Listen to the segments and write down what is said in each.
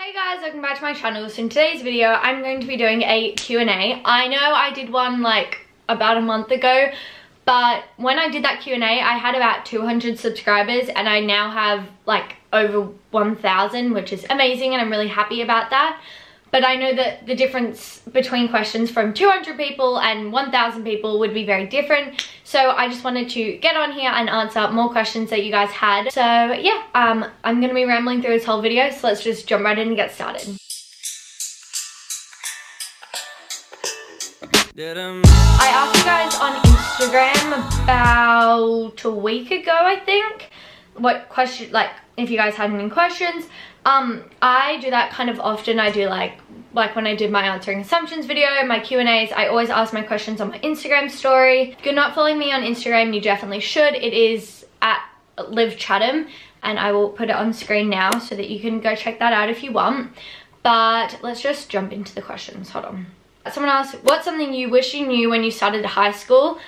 Hey guys, welcome back to my channel. So in today's video I'm going to be doing a Q&A. I know I did one like about a month ago, but when I did that Q&A I had about 200 subscribers and I now have like over 1,000, which is amazing and I'm really happy about that. But I know that the difference between questions from 200 people and 1,000 people would be very different. So I just wanted to get on here and answer more questions that you guys had. So yeah, I'm going to be rambling through this whole video. So let's just jump right in and get started. I asked you guys on Instagram about a week ago, I think, what question, like if you guys had any questions. I do that kind of often. I do like when I did my answering assumptions video, my Q&As, I always ask my questions on my Instagram story. If you're not following me on Instagram, you definitely should. It is at Liv Chatham, and I will put it on screen now so that you can go check that out if you want. But let's just jump into the questions. Hold on. Someone asked, what's something you wish you knew when you started high school?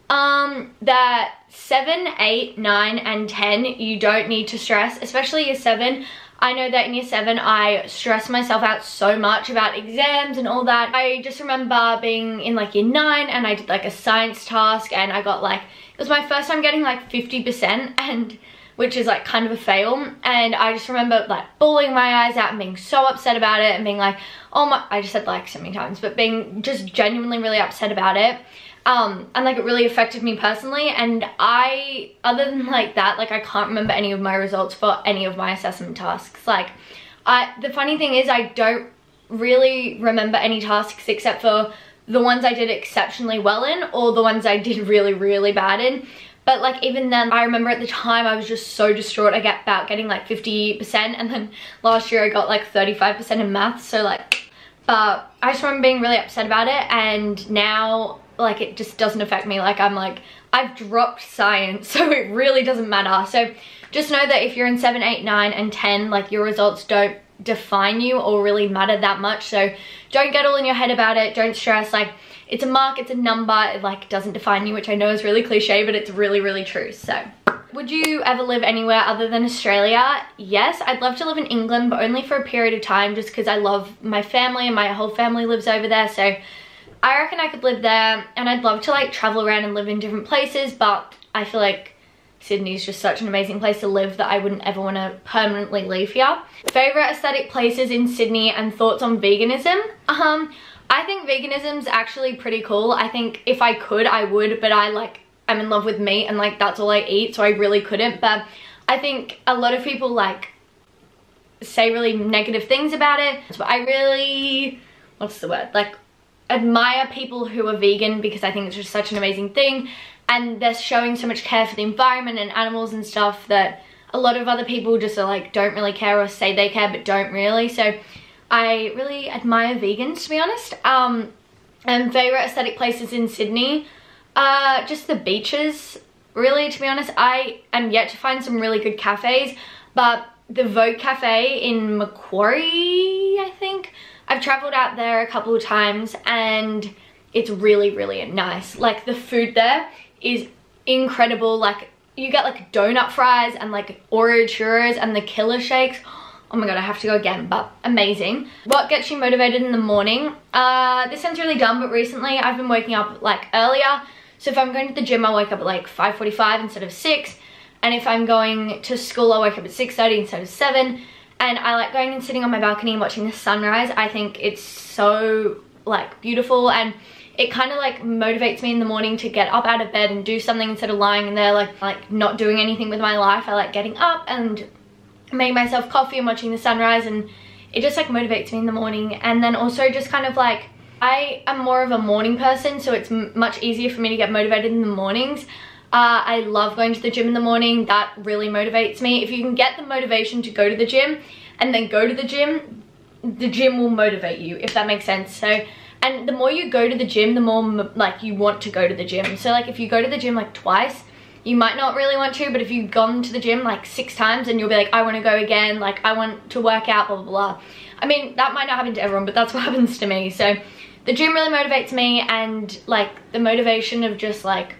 That 7, 8, 9, and 10, you don't need to stress, especially year 7. I know that in year 7 I stressed myself out so much about exams and all that. I just remember being in like year 9 and I did like a science task and I got like, it was my first time getting like 50%, and which is like kind of a fail. And I just remember like bawling my eyes out and being so upset about it and being like, oh my, I just said like so many times, but being just genuinely really upset about it. And like it really affected me personally, and other than like that, like I can't remember any of my results for any of my assessment tasks. Like the funny thing is I don't really remember any tasks except for the ones I did exceptionally well in or the ones I did really, really bad in. But like even then, I remember at the time I was just so distraught about getting like 50%, and then last year I got like 35% in maths. So like, but I just remember being really upset about it, and now like it just doesn't affect me. Like I've dropped science, so it really doesn't matter. So just know that if you're in 7, 8, 9, and 10, like your results don't define you or really matter that much. So don't get all in your head about it. Don't stress. Like it's a mark, it's a number. It like doesn't define you, which I know is really cliche, but it's really, really true. So would you ever live anywhere other than Australia? Yes, I'd love to live in England, but only for a period of time, just because I love my family and my whole family lives over there. So I reckon I could live there, and I'd love to like travel around and live in different places, but I feel like Sydney is just such an amazing place to live that I wouldn't ever want to permanently leave here. Favorite aesthetic places in Sydney and thoughts on veganism? I think veganism's actually pretty cool. I think if I could, I would, but I'm in love with meat and like that's all I eat, so I really couldn't. But I think a lot of people like say really negative things about it. But I really, what's the word? Like admire people who are vegan, because I think it's just such an amazing thing, and they're showing so much care for the environment and animals and stuff that a lot of other people just are like don't really care, or say they care but don't really. So I really admire vegans, to be honest. And favorite aesthetic places in Sydney, just the beaches, really, to be honest. I am yet to find some really good cafes, but the Vogue Cafe in Macquarie, I think, I've traveled out there a couple of times and it's really, really nice. Like the food there is incredible. Like you get like donut fries and like Oreo churros and the killer shakes. Oh my god, I have to go again, but amazing. What gets you motivated in the morning? This sounds really dumb, but recently I've been waking up like earlier. So if I'm going to the gym, I wake up at like 5:45 instead of 6. And if I'm going to school, I wake up at 6:30 instead of 7. And I like going and sitting on my balcony and watching the sunrise. I think it's so like beautiful, and it kind of like motivates me in the morning to get up out of bed and do something instead of lying in there like not doing anything with my life. I like getting up and making myself coffee and watching the sunrise, and it just like motivates me in the morning. And then also just kind of like, I am more of a morning person, so it's much easier for me to get motivated in the mornings. I love going to the gym in the morning. That really motivates me. If you can get the motivation to go to the gym and then go to the gym will motivate you, if that makes sense. So, and the more you go to the gym, the more like you want to go to the gym. So like if you go to the gym like twice, you might not really want to, but if you've gone to the gym like 6 times, and you'll be like, I want to go again, like I want to work out, blah, blah, blah. I mean, that might not happen to everyone, but that's what happens to me. So the gym really motivates me, and like the motivation of just like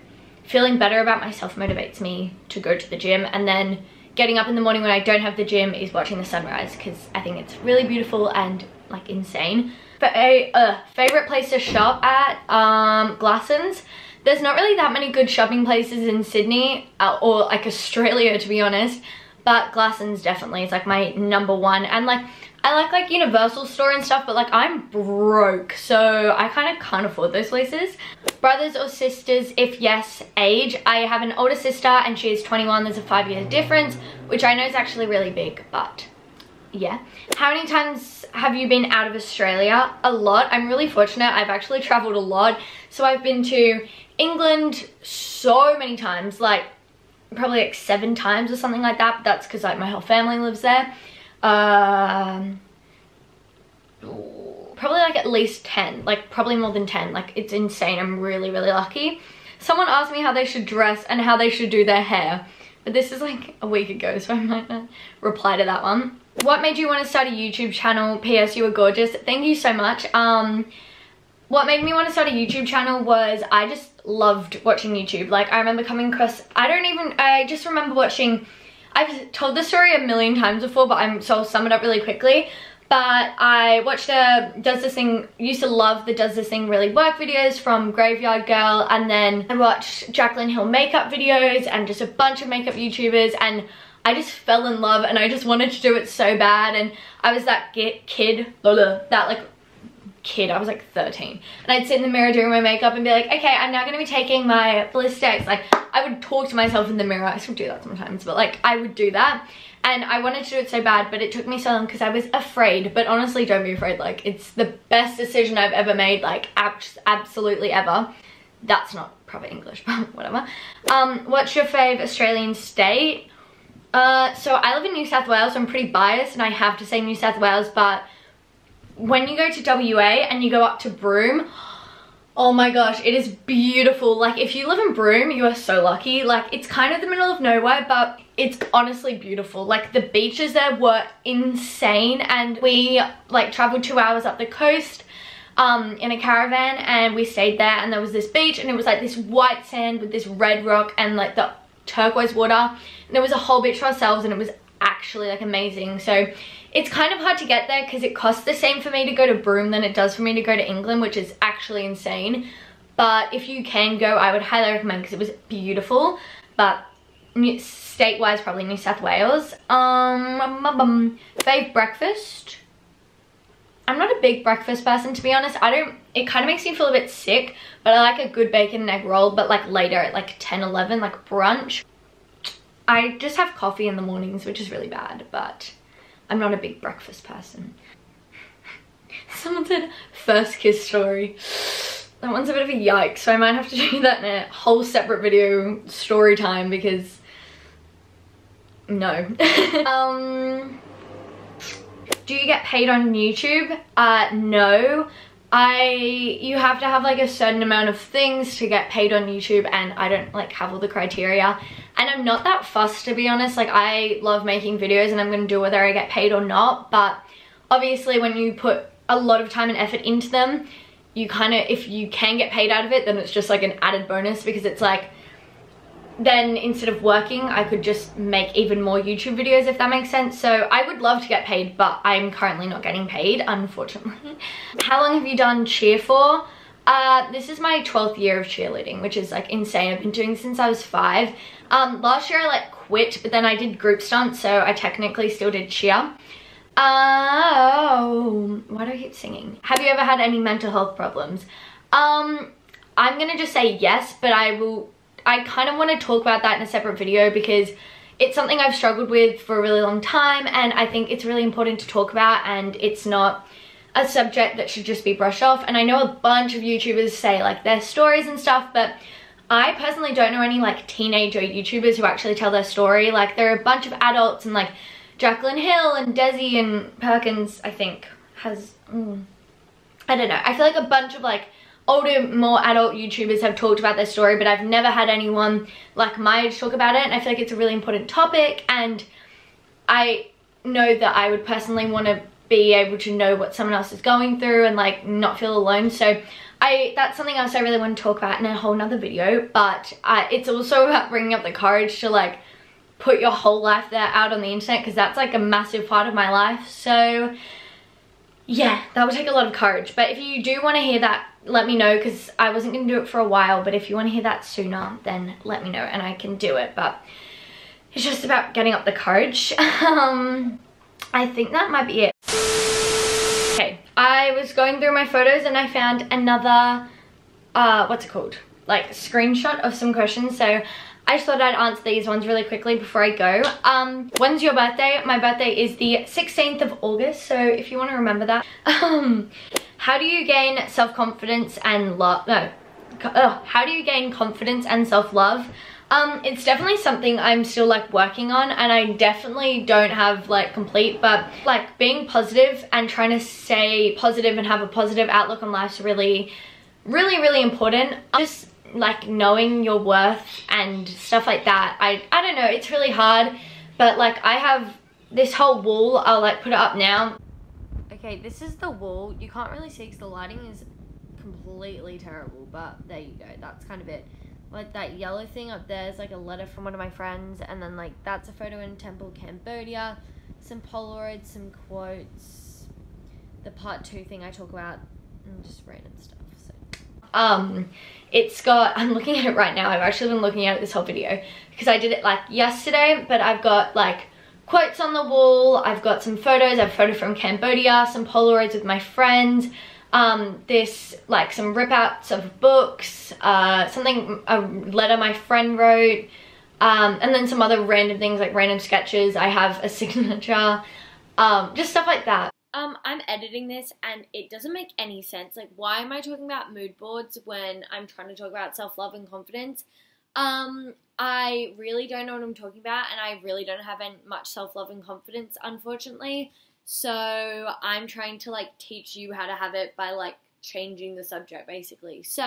feeling better about myself motivates me to go to the gym. And then getting up in the morning when I don't have the gym is watching the sunrise, because I think it's really beautiful and like insane. But a favorite place to shop at, Glassons. There's not really that many good shopping places in Sydney or like Australia, to be honest, but Glassons definitely is like my number one. And like I like Universal Store and stuff, but like I'm broke, so I kind of can't afford those places. Brothers or sisters? If yes, age. I have an older sister and she is 21. There's a 5-year difference, which I know is actually really big, but yeah. How many times have you been out of Australia? A lot. I'm really fortunate. I've actually traveled a lot. So I've been to England so many times, like probably like 7 times or something like that, but that's because like my whole family lives there. Probably like at least 10, like probably more than 10. Like it's insane. I'm really lucky. Someone asked me how they should dress and how they should do their hair, but this is like a week ago, so I might not reply to that one. What made you want to start a YouTube channel? PS, you were gorgeous. Thank you so much. What made me want to start a YouTube channel was I just loved watching YouTube. Like I remember coming across, I just remember watching, I've told this story a million times before, but so I'll sum it up really quickly. But I watched used to love the Does This Thing Really Work videos from Graveyard Girl, and then I watched Jaclyn Hill makeup videos and just a bunch of makeup YouTubers, and I just fell in love and I just wanted to do it so bad. And I was that kid, I was like 13, and I'd sit in the mirror doing my makeup and be like, okay, I'm now going to be taking my ballistics. Like I would talk to myself in the mirror. I still do that sometimes, but like I would do that, and I wanted to do it so bad, but it took me so long because I was afraid. But honestly, don't be afraid. Like it's the best decision I've ever made, like absolutely ever. That's not proper English, but whatever. What's your fave Australian state? So I live in New South Wales, so I'm pretty biased and I have to say New South Wales, but when you go to WA and you go up to Broome, oh my gosh, it is beautiful. Like if you live in Broome, you are so lucky. Like it's kind of the middle of nowhere, but it's honestly beautiful. Like the beaches there were insane, and we like traveled 2 hours up the coast in a caravan, and we stayed there, and there was this beach, and it was like this white sand with this red rock and like the turquoise water, and there was a whole beach to ourselves, and it was actually like amazing. So it's kind of hard to get there because it costs the same for me to go to Broome than it does for me to go to England, which is actually insane. But if you can go, I would highly recommend because it was beautiful. But state-wise, probably New South Wales. Fave breakfast? I'm not a big breakfast person, to be honest. It kind of makes me feel a bit sick, but I like a good bacon and egg roll, but like later at like 10, 11, like brunch. I just have coffee in the mornings, which is really bad, but I'm not a big breakfast person. Someone said first kiss story. That one's a bit of a yikes, so I might have to do that in a whole separate video story time because no. Do you get paid on YouTube? No. You have to have like a certain amount of things to get paid on YouTube, and I don't like have all the criteria, and I'm not that fussed, to be honest. Like I love making videos and I'm gonna do whether I get paid or not, but obviously when you put a lot of time and effort into them, you kind of, if you can get paid out of it, then it's just like an added bonus, because it's like, then instead of working, I could just make even more YouTube videos, if that makes sense. So I would love to get paid, but I'm currently not getting paid, unfortunately. How long have you done cheer for? This is my 12th year of cheerleading, which is like insane. I've been doing since I was 5. Last year I like quit, but then I did group stunts, so I technically still did cheer. Oh, why do I keep singing? Have you ever had any mental health problems? I'm gonna just say yes, but I kind of want to talk about that in a separate video because it's something I've struggled with for a really long time, and I think it's really important to talk about, and it's not a subject that should just be brushed off. And I know a bunch of YouTubers say like their stories and stuff, but I personally don't know any like teenager YouTubers who actually tell their story. Like there are a bunch of adults, and like Jaclyn Hill and Desi and Perkins, I think, has, I don't know. I feel like a bunch of like older, more adult YouTubers have talked about their story, but I've never had anyone like my age talk about it, and I feel like it's a really important topic, and I know that I would personally want to be able to know what someone else is going through and like not feel alone. So that's something else I really want to talk about in a whole nother video, but it's also about bringing up the courage to like put your whole life there out on the internet, because that's like a massive part of my life. So yeah, that would take a lot of courage. But if you do want to hear that, let me know, because I wasn't going to do it for a while. But if you want to hear that sooner, then let me know and I can do it. But it's just about getting up the courage. I think that might be it. Okay, I was going through my photos and I found another, what's it called? Like screenshot of some questions. So I just thought I'd answer these ones really quickly before I go. When's your birthday? My birthday is the 16th of August, so if you want to remember that. How do you gain self-confidence and love? No. How do you gain confidence and self-love? It's definitely something I'm still like working on, and I definitely don't have like complete, but like being positive and trying to stay positive and have a positive outlook on life's really important. Just like knowing your worth and stuff like that. I don't know, it's really hard, but like I have this whole wall. I'll like put it up now. Okay, this is the wall. You can't really see because the lighting is completely terrible, but there you go, that's kind of it. Like that yellow thing up there is like a letter from one of my friends, and then like that's a photo in Temple, Cambodia, some Polaroids, some quotes, the part 2 thing I talk about, and just random stuff. So it's got, I'm looking at it right now, I've actually been looking at it this whole video because I did it like yesterday, but I've got like quotes on the wall, I've got some photos, I have a photo from Cambodia, some Polaroids with my friends, this like some rip outs of books, something, a letter my friend wrote, and then some other random things like random sketches. I have a signature, just stuff like that. I'm editing this and it doesn't make any sense. Like, why am I talking about mood boards when I'm trying to talk about self-love and confidence? I really don't know what I'm talking about, and I really don't have much self-love and confidence, unfortunately. So I'm trying to like teach you how to have it by like changing the subject basically. So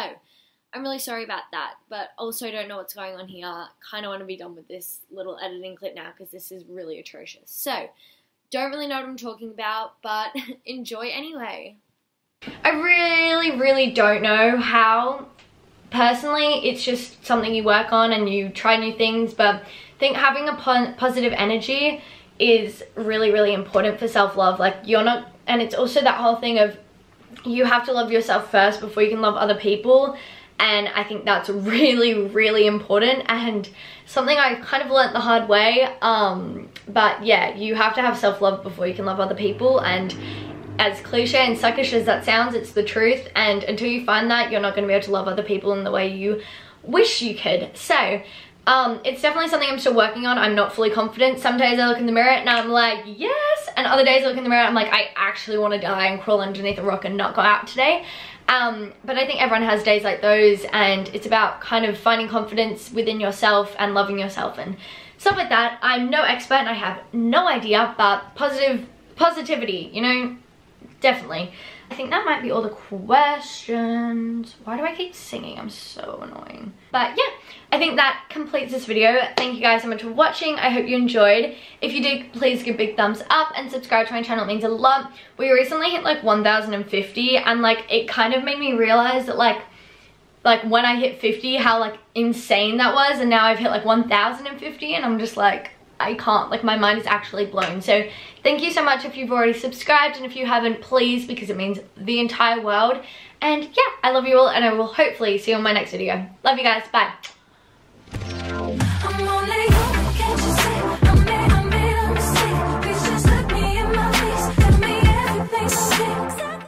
I'm really sorry about that, but also don't know what's going on here. Kind of want to be done with this little editing clip now because this is really atrocious. So don't really know what I'm talking about, but enjoy anyway. I really don't know how. Personally, it's just something you work on and you try new things, but I think having a positive energy is really important for self-love. Like, you're not, and it's also that whole thing of you have to love yourself first before you can love other people, and I think that's really important and something I kind of learnt the hard way. But yeah, you have to have self-love before you can love other people, and as cliche and suckish as that sounds, it's the truth, and until you find that, you're not going to be able to love other people in the way you wish you could. So it's definitely something I'm still working on. I'm not fully confident. Some days I look in the mirror and I'm like, yes, and other days I look in the mirror and I'm like, I actually want to die and crawl underneath a rock and not go out today. But I think everyone has days like those, and it's about kind of finding confidence within yourself and loving yourself and stuff like that. I'm no expert and I have no idea, but positivity, you know, definitely. I think that might be all the questions. Why do I keep singing? I'm so annoying. But yeah, I think that completes this video. Thank you guys so much for watching. I hope you enjoyed. If you did, please give a big thumbs up and subscribe to my channel. It means a lot. We recently hit like 1,050, and like it kind of made me realize that like when I hit 50, how like insane that was, and now I've hit like 1,050 and I'm just like, I can't, like my mind is actually blown. So thank you so much if you've already subscribed, and if you haven't, please, because it means the entire world. And yeah, I love you all, and I will hopefully see you on my next video. Love you guys, bye.